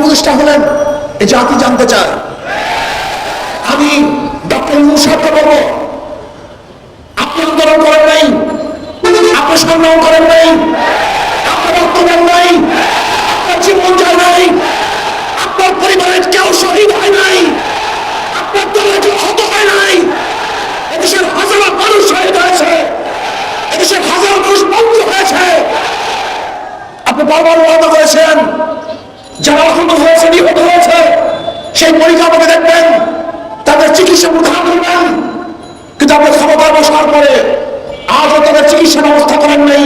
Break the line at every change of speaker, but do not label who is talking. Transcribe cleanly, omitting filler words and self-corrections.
উপদেষ্টা হলেন এই জাতি জানতে চায়। আমি ডক্টর ইউনূস সাহেবকে বলবো, আপনি আন্দোলন করেন নাই, আপনি সংগ্রাম করেন নাই, আপনার রক্ত দেন নাই, আপনার জীবন যায় নাই, আপনার পরিবারের কেউ শহীদ হয় নাই, আপনার দলের কেউ হত হয় নাই। এদেশের হাজারো মানুষ শহীদ হয়েছে, এদেশের হাজারো মানুষ বন্দী হয়েছে। আপনি বারবার ওয়াদা করেছেন যারা আহত হয়েছে, নিহত হয়েছে, সেই পরিকাঠামোকে দেখবেন, তাদের চিকিৎসা প্রদান করবেন। কিন্তু আপনি ক্ষমতায় বসার পরে আজও তাদের চিকিৎসা ব্যবস্থা করেন নাই।